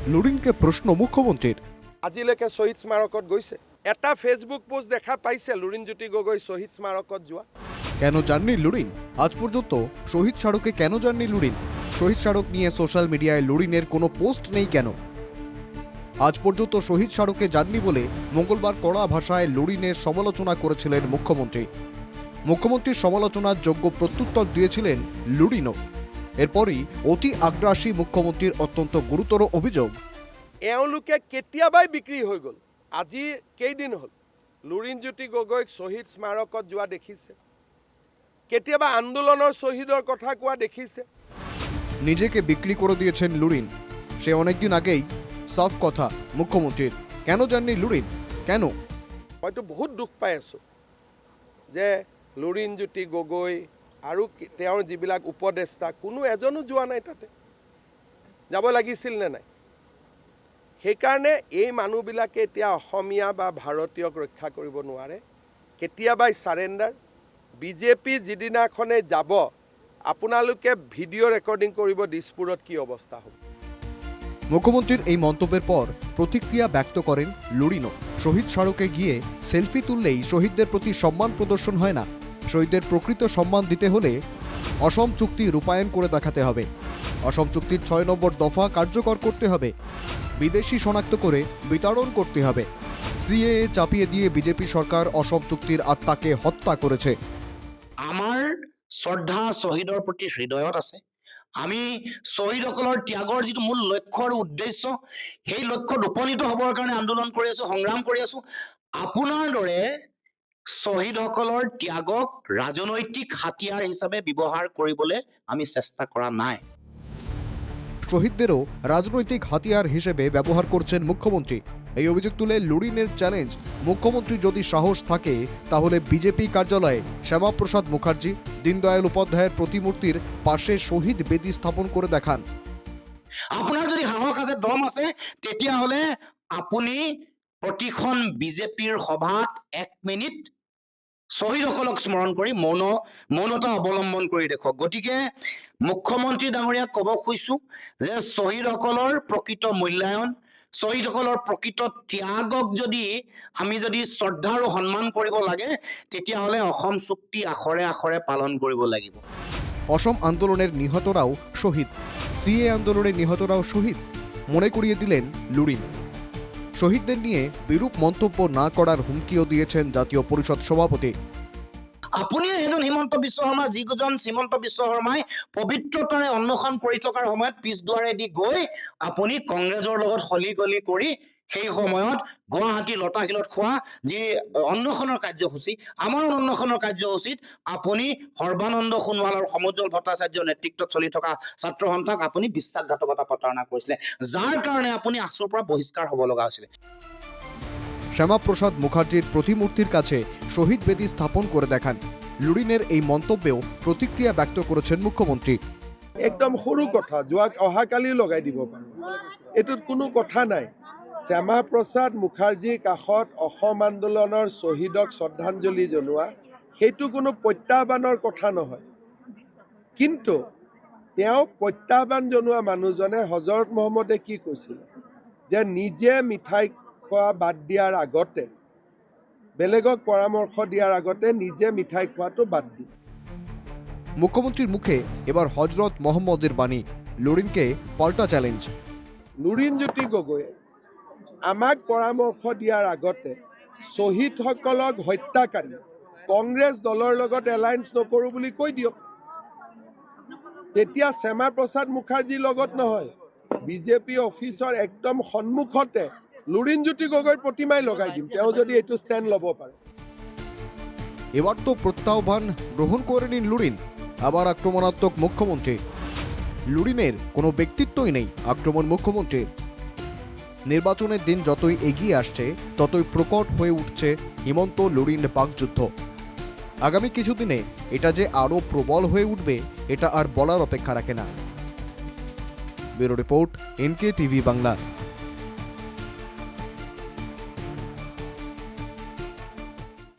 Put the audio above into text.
লুরিনকে প্রশ্ন মুখ্যমন্ত্রীর। আজিলৈকে শহীদ স্মারকত গৈছে? এটা ফেসবুক পোস্ট দেখা পাইছে লুরিনজ্যোতি গগৈ শহীদ স্মারকত যোৱা? কেন যাননি লুরিন? আজ পর্যন্ত শহীদ স্মারকে কেন যাননি লুরিন? শহীদ স্মারক নিয়ে সোশ্যাল মিডিয়ায় লুরিনের কোনো পোস্ট নেই কেন? আজ পর্যন্ত শহীদ স্মারকে যাননি বলে মঙ্গলবার কড়া ভাষায় লুরিনের সমালোচনা করেছিলেন মুখ্যমন্ত্রী। মুখ্যমন্ত্রীর সমালোচনার যোগ্য প্রত্যুত্তর দিয়েছিলেন লুরিনও। এরপরই অতি আগ্রাসী মুখ্যমন্ত্রীর অত্যন্ত গুরুতর অভিযোগ, এওঁলোকে কেতিয়াবাই বিক্রি হৈ গ'ল। আজি কেইদিন হ'ল লুৰিনজ্যোতি গগৈক শহীদ স্মাৰকত যোৱা দেখিছে? কেতিয়াবা আন্দোলনৰ শহীদৰ কথা কোৱা দেখিছে? নিজেকে বিক্রি করে দিয়েছেন লুরিন। সে অনেকদিন আগেই সাফ কথা মুখ্যমন্ত্রীর। কেন যাননি লুরিন? কেন? হয়তো বহুত দুখ পাই আছোঁ যে লুৰিনজ্যোতি গগৈ আৰু তেওঁৰ যিবিলাক উপদেষ্টা কোনো এজনো যোৱা নাই, তাতে যাব লাগিছিল নে নাই? সেইকাৰণে এই মানুহবিলাকে এতিয়া অসমীয়া বা ভাৰতীয়ক ৰক্ষা কৰিব নোৱাৰে। কেতিয়াবাই চাৰেণ্ডাৰ। বিজেপি যিদিনাখনে যাব আপোনালোকে ভিডিঅ' ৰেকৰ্ডিং কৰিব দিছপুৰত কি অৱস্থা হ'ব। মুখ্যমন্ত্রীর এই মন্তব্যের পর প্রতিক্রিয়া ব্যক্ত করেন লুরিনও। শহীদ স্মারকে গিয়ে সেলফি তুললেই শহীদদের প্রতি সম্মান প্রদর্শন হয় না। শহীদদের প্রকৃত সম্মান দিতে হলে অসম চুক্তি রূপায়ণ করে দেখাতে হবে। অসম চুক্তির ৬ নম্বর দফা কার্যকর করতে হবে। বিদেশি শনাক্ত করে বিতরণ করতে হবে। সিএএ চাপিয়ে দিয়ে বিজেপি সরকার অসম চুক্তির আত্মাকে হত্যা করেছে। আমাৰ শ্ৰদ্ধা শ্বহীদৰ প্ৰতি হৃদয়ত আছে। আমি শ্বহীদসকলৰ ত্যাগৰ যিটো মূল লক্ষ্য আৰু উদ্দেশ্য, সেই লক্ষ্যত উপনীত হ'বৰ কাৰণে আন্দোলন কৰি আছো, সংগ্ৰাম কৰি আছো। আপোনাৰ দৰে শ্বহীদসকলৰ ত্যাগক ৰাজনৈতিক হাতিয়াৰ হিচাপে ব্যৱহাৰ কৰিবলৈ আমি চেষ্টা কৰা নাই। শহীদদেরও রাজনৈতিক হাতিয়ার হিসেবে ব্যবহার করছেন মুখ্যমন্ত্রী। এই অভিযোগ তুলে লুরিনের চ্যালেঞ্জ, মুখ্যমন্ত্রী যদি সাহস থাকে তাহলে বিজেপি কার্যালয়ে শ্যামাপ্রসাদ মুখার্জি, দীনদয়াল উপাধ্যায়ের প্রতিমূর্তির পাশে শহীদ বেদি স্থাপন করে দেখান। আপোনাৰ যদি সাহস আছে, দম আছে, তেতিয়াহ'লে আপুনি প্ৰতিখন বিজেপিৰ সভাত 1 মিনিট শ্বহীদসকলক স্মৰণ কৰি মৌনতা অৱলম্বন কৰি দেখুৱাওক। গতিকে মুখ্যমন্ত্ৰী ডাঙৰীয়াক ক'ব খুজিছো যে শ্বহীদসকলৰ প্ৰকৃত মূল্যায়ন, শ্বহীদসকলৰ প্ৰকৃত ত্যাগক আমি যদি শ্ৰদ্ধা আৰু সন্মান কৰিব লাগে, তেতিয়াহ'লে অসম চুক্তি আখৰে আখৰে পালন কৰিব লাগিব। অসম আন্দোলনের নিহতরাও শহীদ, সিএ আন্দোলনের নিহতরাও শহীদ মনে করিয়ে দিলেন লুরিন। শহীদদের নিয়ে বিরূপ মন্তব্য না করার হুমকিও দিয়েছেন জাতীয় পরিষদ সভাপতি। আপুনি এজন হিমন্ত বিশ্ব শৰ্মা, যিজন শ্ৰীমন্ত বিশ্ব শৰ্মাই পবিত্ৰতাৰে অন্বেষণ কৰি থকাৰ সময়ত পিছ দুৱাৰেদি গৈ আপুনি কংগ্ৰেছৰ লগত হলি গলি কৰি সেই সময়ত গুৱাহাটী লতাশিলত খোৱা যি অন্বেষণৰ কাৰ্যসূচী, আমাৰ অন্বেষণৰ কাৰ্যসূচীত আপুনি সৰ্বানন্দ সোণোৱাল আৰু সমুজ্জ্বল ভট্টাচাৰ্যৰ নেতৃত্বত চলি থকা ছাত্ৰ সন্থাক আপুনি বিশ্বাসঘাতকতা প্ৰতাৰণা কৰিছিলে, যাৰ কাৰণে আপুনি আছুৰ পৰা বহিষ্কাৰ হ'ব লগা হৈছিলে। শ্যামাপ্রসাদ মুখার্জির প্রতিমূর্তির কাছে শহীদ বেদি স্থাপন করে দেখান। লুরিনের এই মন্তব্যেও প্রতিক্রিয়া ব্যক্ত করেছেন মুখ্যমন্ত্রী। একদম সৰু কথা, অহাকালি লগাই দিব পাৰোঁ, এইটোত কোনো কথা নাই। শ্যামাপ্ৰসাদ মুখাৰ্জীৰ কাষত অসম আন্দোলনৰ শ্বহীদক শ্ৰদ্ধাঞ্জলি জনোৱা সেইটো কোনো প্ৰত্যাহ্বানৰ কথা নহয়। কিন্তু তেওঁ প্ৰত্যাহ্বান জনোৱা মানুহজনে হজৰত মহম্মদে কি কৈছিল যে নিজে মিঠাই খোৱা বাদ দিয়াৰ আগতে, বেলেগক পৰামৰ্শ দিয়াৰ আগতে নিজে মিঠাই খোৱাটো বাদ দিয়ে। মুখ্যমন্ত্রীর মুখে এবার হজরত মোহাম্মদের বাণী, লুরিনকে পাল্টা চ্যালেঞ্জ। লুৰিনজ্যোতি গগৈয়ে আমাক পৰামৰ্শ দিয়াৰ আগতে শ্বহীদসকলক হত্যাকাৰী কংগ্ৰেছ দলৰ লগত এলায়েন্স নকৰোঁ বুলি কৈ দিয়ক। তেতিয়া শ্যামাপ্ৰসাদ মুখাৰ্জীৰ লগত নহয়, বিজেপি অফিচৰ একদম সন্মুখতে লুৰিনজ্যোতি গগৈৰ প্ৰতিমাই লগাই দিম, তেওঁ যদি এইটো ষ্টেণ্ড ল'ব পাৰে। এবার তো প্রত্যাহ্বান গ্রহণ করে নিন লুরিন। আবার আক্রমণাত্মক মুখ্যমন্ত্রী। লুরিনের কোনো ব্যক্তিত্বই নেই আক্রমণ মুখ্যমন্ত্রীর। নির্বাচনের দিন যতই এগিয়ে আসছে ততই প্রকট হয়ে উঠছে হিমন্ত লুরিন বাকযুদ্ধ। আগামী কিছুদিনে এটা যে আরও প্রবল হয়ে উঠবে এটা আর বলার অপেক্ষা রাখে না। Bureau report, NK TV Bangla.